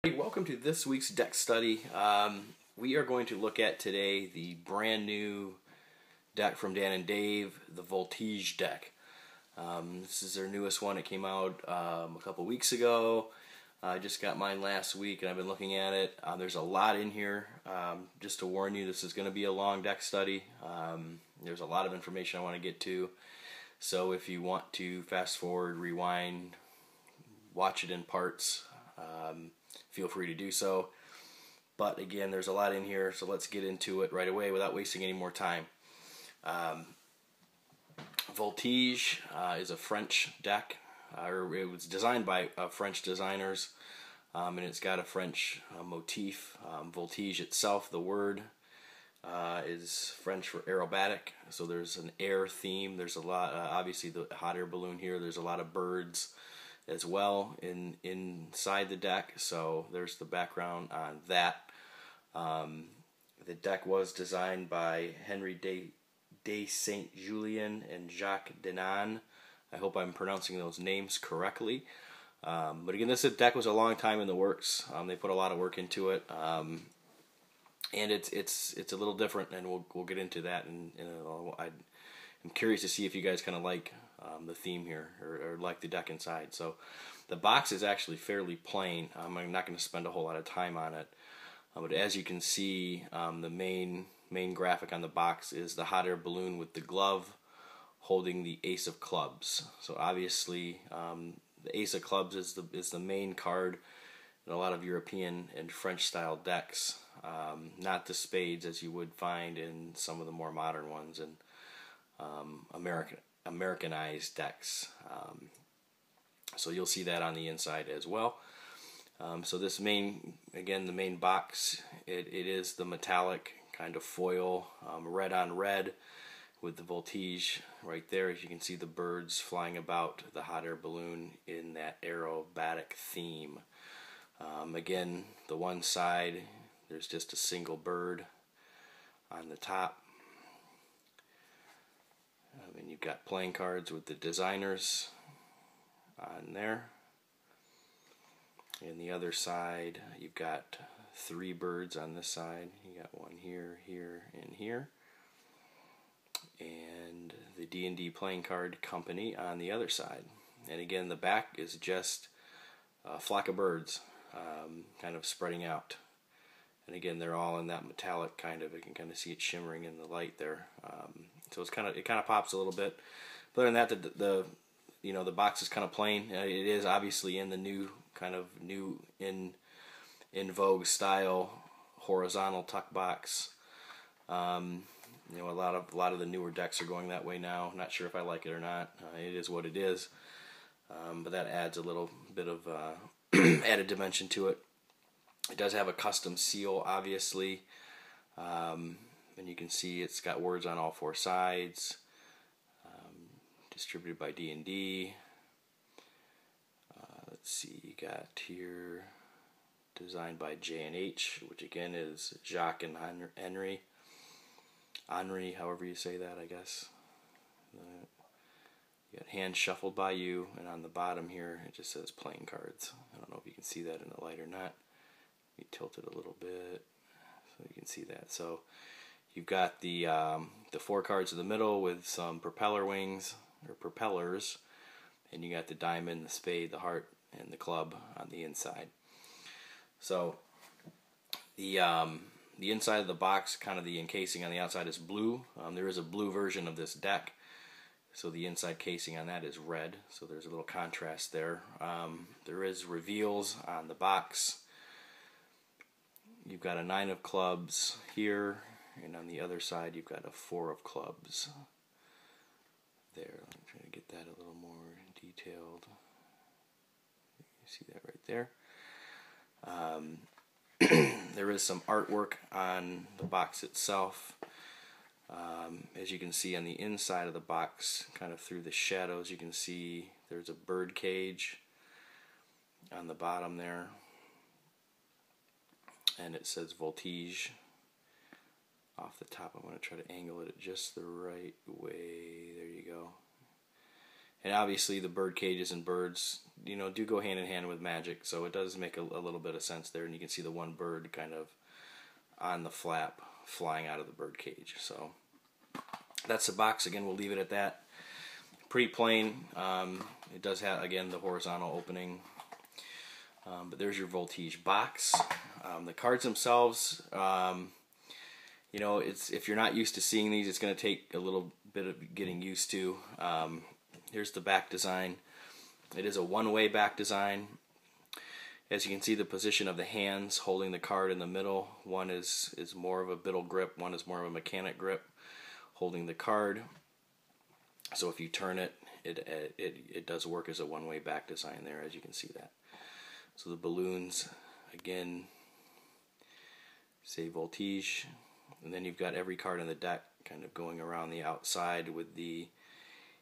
Welcome to this week's deck study. We are going to look at today the brand new deck from Dan and Dave, the Voltige Deck. This is their newest one. It came out a couple weeks ago. I just got mine last week and I've been looking at it. There's a lot in here. Just to warn you, this is going to be a long deck study. There's a lot of information I want to get to. So if you want to fast forward, rewind, watch it in parts, feel free to do so. But again, there's a lot in here, so let's get into it right away without wasting any more time. Voltige is a French deck, or it was designed by French designers, and it's got a French motif. Voltige itself, the word, is French for aerobatic, so there's an air theme. There's a lot, obviously the hot air balloon here, there's a lot of birds as well inside the deck, so there's the background on that. The deck was designed by Henri de Julien and Jacques Denain. I hope I'm pronouncing those names correctly. But again, this deck was a long time in the works. They put a lot of work into it, and it's a little different, and we'll get into that. And I'm curious to see if you guys kind of like the theme here, or like the deck inside. So the box is actually fairly plain. I'm not going to spend a whole lot of time on it, but as you can see, the main graphic on the box is the hot air balloon with the glove holding the ace of clubs. So obviously, the ace of clubs is the main card in a lot of European and French style decks, not the spades as you would find in some of the more modern ones and Americanized decks. So you'll see that on the inside as well. So this the main box, it is the metallic kind of foil, red on red, with the Voltige right there. As you can see, the birds flying about the hot air balloon in that aerobatic theme. Again, the one side, there's just a single bird on the top. And you've got playing cards with the designers on there. And the other side, you've got 3 birds on this side. You got one here, here, and here. And the D&D playing card company on the other side. And again, the back is just a flock of birds, kind of spreading out. And again, they're all in that metallic kind of. You can kind of see it shimmering in the light there. So it kind of pops a little bit. But other than that, the box is kind of plain. It is obviously in the new in vogue style horizontal tuck box. A lot of the newer decks are going that way now. Not sure if I like it or not. It is what it is. But that adds a little bit of added dimension to it. It does have a custom seal, obviously. And you can see it's got words on all 4 sides. Distributed by D&D. Let's see, you got here designed by J&H, which again is Jacques and Henri. Henri, however you say that, I guess. You got hands shuffled by you, and on the bottom here it just says playing cards. I don't know if you can see that in the light or not. You tilt it a little bit so you can see that. So you've got the 4 cards in the middle with some propeller wings or propellers, and you got the diamond, the spade, the heart, and the club on the inside. So the inside of the box, kind of the encasing on the outside is blue. There is a blue version of this deck, so the inside casing on that is red. So there's a little contrast there. There is reveals on the box. You've got a 9 of clubs here, and on the other side you've got a 4 of clubs there. I'm trying to get that a little more detailed. You see that right there. There is some artwork on the box itself. As you can see on the inside of the box, kind of through the shadows, you can see there's a bird cage on the bottom there. And it says Voltige off the top. I'm going to try to angle it just the right way. There you go. And obviously the bird cages and birds, you know, do go hand in hand with magic, so it does make a little bit of sense there. And you can see the one bird kind of on the flap flying out of the bird cage. So that's the box. Again, we'll leave it at that. Pretty plain. It does have, again, the horizontal opening. But there's your Voltige box. The cards themselves, you know, if you're not used to seeing these, it's going to take a little bit of getting used to. Here's the back design. It is a one-way back design. As you can see, the position of the hands holding the card in the middle. One is more of a biddle grip, one is more of a mechanic grip holding the card. So if you turn it, it does work as a one-way back design there, as you can see that. So the balloons, again, say Voltige, and then you've got every card in the deck kind of going around the outside with the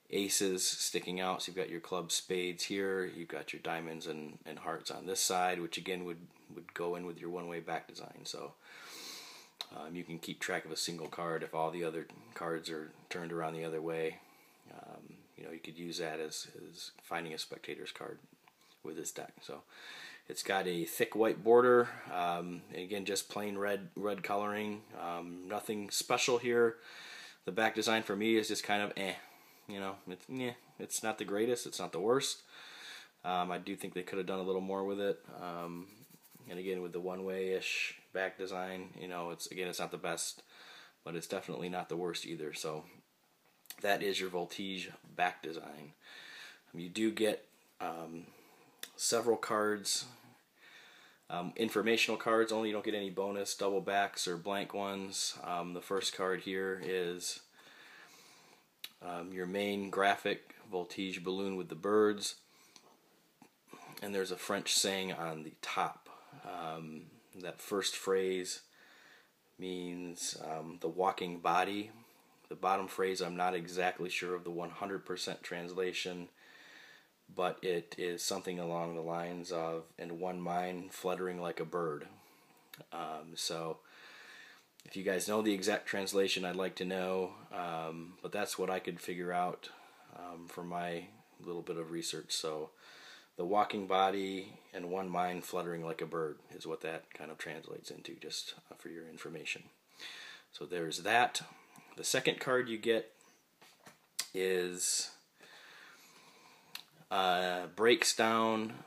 aces sticking out. So you've got your clubs, spades here, you've got your diamonds and hearts on this side, which again would go in with your one-way back design. So you can keep track of a single card if all the other cards are turned around the other way. You know, you could use that as finding a spectator's card with this deck. So it's got a thick white border, again just plain red coloring, nothing special here. The back design for me is just kind of you know, it's not the greatest, it's not the worst. I do think they could have done a little more with it, and again with the one-way-ish back design, you know, it's not the best, but it's definitely not the worst either. So that is your Voltige back design. You do get several cards, informational cards only. You don't get any bonus double backs or blank ones. The first card here is your main graphic Voltige balloon with the birds, and there's a French saying on the top. That first phrase means the walking body. The bottom phrase, I'm not exactly sure of the 100% translation, but it is something along the lines of, "in one mind, fluttering like a bird." So if you guys know the exact translation, I'd like to know, but that's what I could figure out from my little bit of research. So the walking body and one mind fluttering like a bird is what that kind of translates into, just for your information. So there's that. The second card you get is breaks down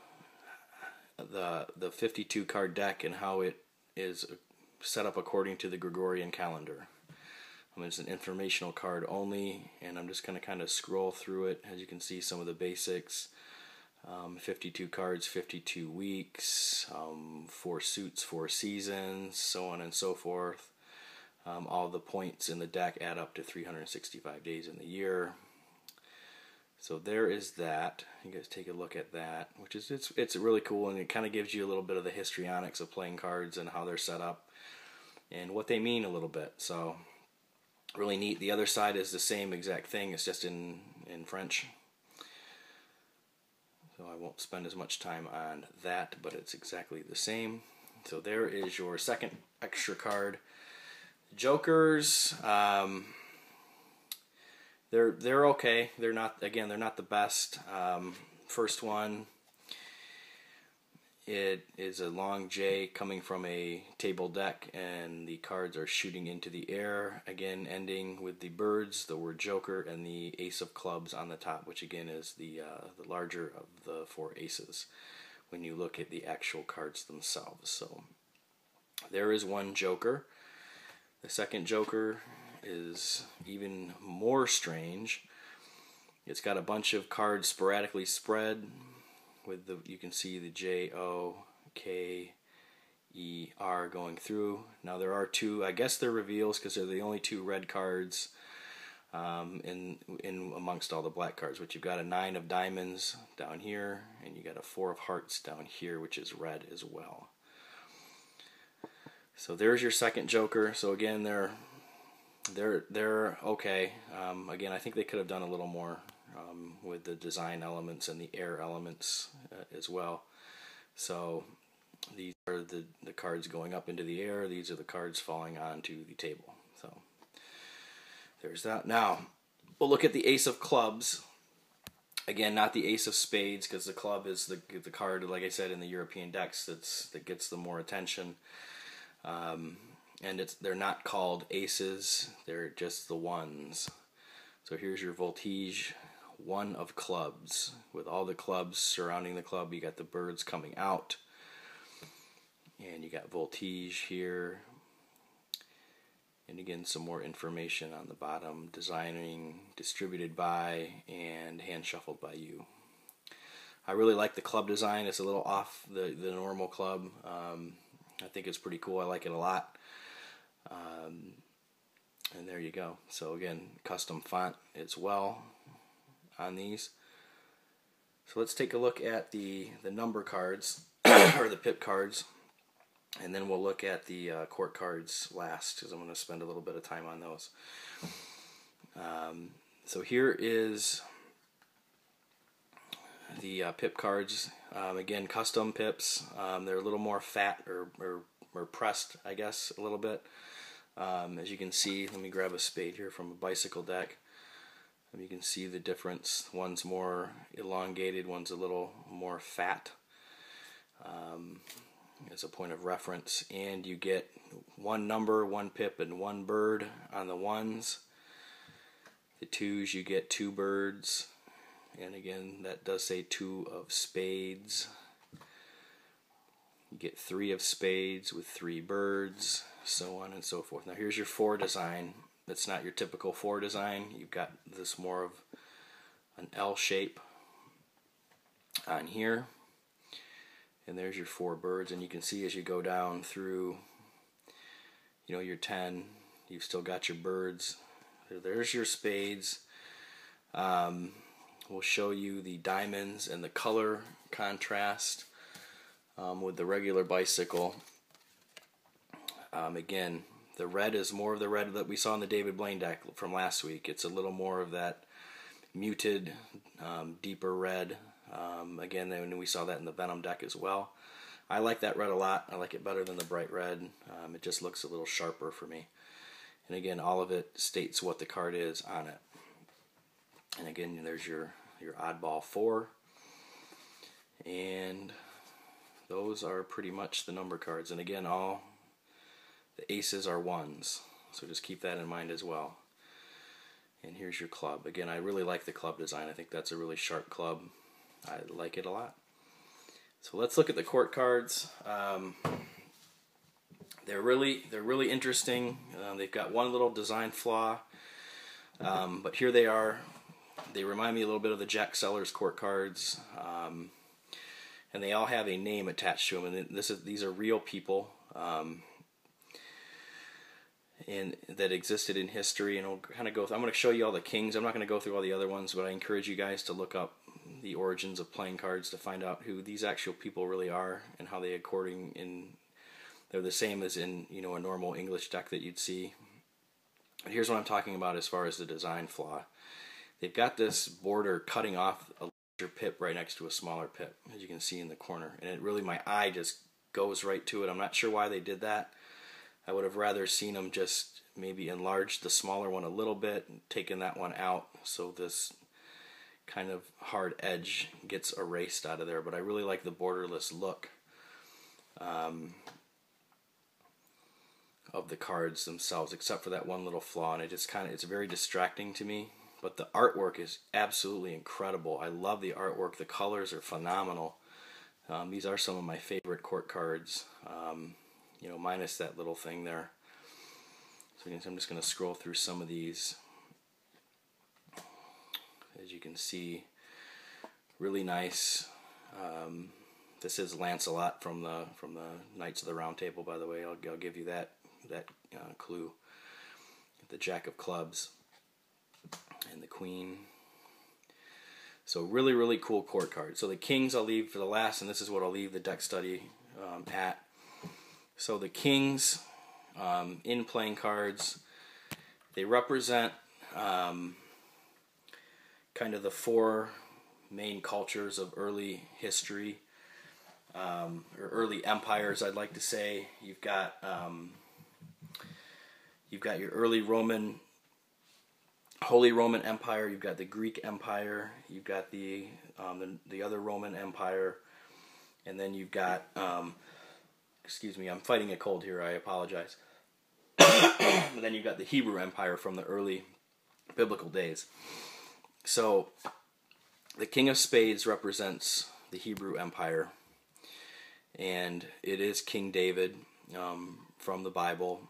the 52 card deck and how it is set up according to the Gregorian calendar. It's an informational card only, and I'm just going to kind of scroll through it. As you can see, some of the basics. 52 cards, 52 weeks, 4 suits, 4 seasons, so on and so forth. All the points in the deck add up to 365 days in the year. So there is that. You guys take a look at that, which is it's really cool, and it kind of gives you a little bit of the histrionics of playing cards and how they're set up and what they mean a little bit. So really neat. The other side is the same exact thing. It's just in French. So I won't spend as much time on that, but it's exactly the same. So there is your second extra card. Jokers, they're okay. They're not the best. First one, it is a long J coming from a table deck, and the cards are shooting into the air. Again, ending with the birds, the word Joker, and the ace of clubs on the top, which again is the larger of the 4 aces when you look at the actual cards themselves. So there is one Joker. The second Joker is even more strange. It's got a bunch of cards sporadically spread with you can see the J-O-K-E-R going through. Now there are 2, I guess they're reveals because they're the only 2 red cards in amongst all the black cards, which you've got a 9 of diamonds down here, and you got a 4 of hearts down here, which is red as well. So there's your second Joker. So again, they're okay. Again, I think they could have done a little more with the design elements and the air elements as well. So these are the cards going up into the air. These are the cards falling onto the table. So there's that. Now we'll look at the ace of clubs. Again, not the ace of spades, because the club is the card, like I said, in the European decks that gets the more attention. And they're not called aces, they're just the ones. So here's your Voltige, one of clubs, with all the clubs surrounding the club. You got the birds coming out, and you got Voltige here. And again, some more information on the bottom: designing, distributed by, and hand shuffled by you. I really like the club design. It's a little off the normal club. I think it's pretty cool. I like it a lot. And there you go. So again, custom font as well on these. So let's take a look at the number cards, or the pip cards. And then we'll look at the court cards last, because I'm going to spend a little bit of time on those. So here is the pip cards. Again, custom pips. They're a little more fat or pressed, I guess, a little bit. As you can see, let me grab a spade here from a bicycle deck. You can see the difference. One's more elongated, one's a little more fat. As a point of reference, and you get one number, one pip, and one bird on the ones. The twos, you get two birds, and again, that does say two of spades. You get three of spades with three birds, so on and so forth. Now here's your four design. That's not your typical four design. You've got this more of an L shape on here. And there's your four birds, and you can see as you go down through, you know, your 10, you've still got your birds. There's your spades. We'll show you the diamonds and the color contrast with the regular bicycle. Again, the red is more of the red that we saw in the David Blaine deck from last week. It's a little more of that muted, deeper red. Again, then we saw that in the Venom deck as well. I like that red a lot. I like it better than the bright red. It just looks a little sharper for me. And again, all of it states what the card is on it. And again, there's your oddball 4. And those are pretty much the number cards. And again, all the aces are ones. So just keep that in mind as well. And here's your club. Again, I really like the club design. I think that's a really sharp club. I like it a lot. So let's look at the court cards. They're really interesting. They've got one little design flaw, but here they are. They remind me a little bit of the Jack Sellers court cards, and they all have a name attached to them. And these are real people, and that existed in history. And we'll kind of go. I'm going to show you all the kings. I'm not going to go through all the other ones, but I encourage you guys to look up the origins of playing cards to find out who these actual people really are and how they they're the same as in, you know, a normal English deck that you'd see. But here's what I'm talking about as far as the design flaw. They've got this border cutting off a larger pip right next to a smaller pip, as you can see in the corner, and it really, my eye just goes right to it. I'm not sure why they did that. I would have rather seen them just maybe enlarge the smaller one a little bit and taken that one out, so this kind of hard edge gets erased out of there. But I really like the borderless look of the cards themselves, except for that one little flaw, and it's very distracting to me. But the artwork is absolutely incredible. I love the artwork. The colors are phenomenal. These are some of my favorite court cards, you know, minus that little thing there. So I'm just going to scroll through some of these. As you can see, really nice. This is Lancelot from the Knights of the Round Table, by the way. I'll give you that clue. The Jack of Clubs and the Queen. So really cool court card. So the kings I'll leave for the last, and this is what I'll leave the deck study at. So the kings in playing cards, they represent kind of the four main cultures of early history, or early empires, I'd like to say. You've got your early Roman Holy Roman Empire, you've got the Greek Empire, you've got the other Roman Empire, and then you've got, excuse me, I'm fighting a cold here, I apologize. But then you've got the Hebrew Empire from the early biblical days. So the King of Spades represents the Hebrew Empire, and it is King David from the Bible,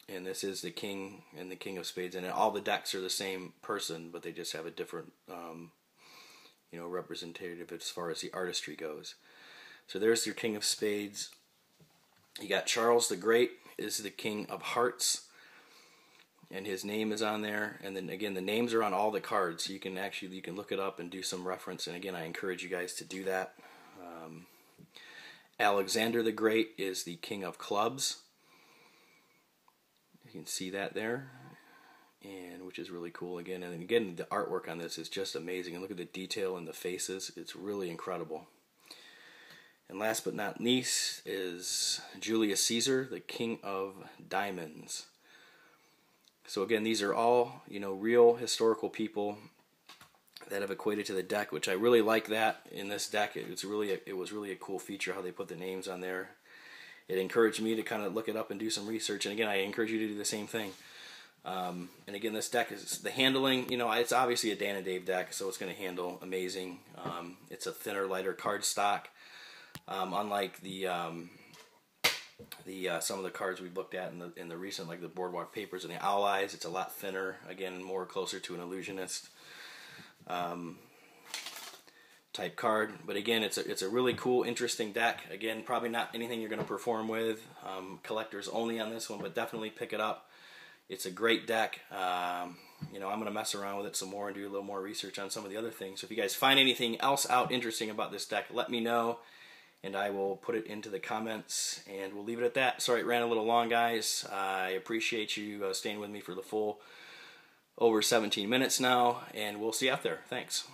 and this is the King and the King of Spades, and all the decks are the same person, but they just have a different representative as far as the artistry goes. So there's your King of Spades. You got Charles the Great is the King of Hearts, and his name is on there. And then again, the names are on all the cards, so you can look it up and do some reference. And again, I encourage you guys to do that. Alexander the Great is the King of Clubs. You can see that there, and which is really cool again. And again, the artwork on this is just amazing. And look at the detail in the faces; it's really incredible. And last but not least is Julius Caesar, the King of Diamonds. So again, these are all, real historical people that have equated to the deck, which I really like that in this deck. It was really a cool feature how they put the names on there. It encouraged me to kind of look it up and do some research. And again, I encourage you to do the same thing. And again, this deck is the handling. It's obviously a Dan and Dave deck, so it's going to handle amazing. It's a thinner, lighter card stock. Unlike the some of the cards we've looked at in the recent, like the Boardwalk Papers and the Owl Eyes, it's a lot thinner. Again, more closer to an illusionist type card. But again, it's a really cool, interesting deck. Again, probably not anything you're going to perform with. Collectors only on this one, but definitely pick it up. It's a great deck. I'm going to mess around with it some more and do a little more research on some of the other things. So if you guys find anything else out interesting about this deck, let me know, and I will put it into the comments, and we'll leave it at that. Sorry it ran a little long, guys. I appreciate you staying with me for the full over 17 minutes now, and we'll see you out there. Thanks.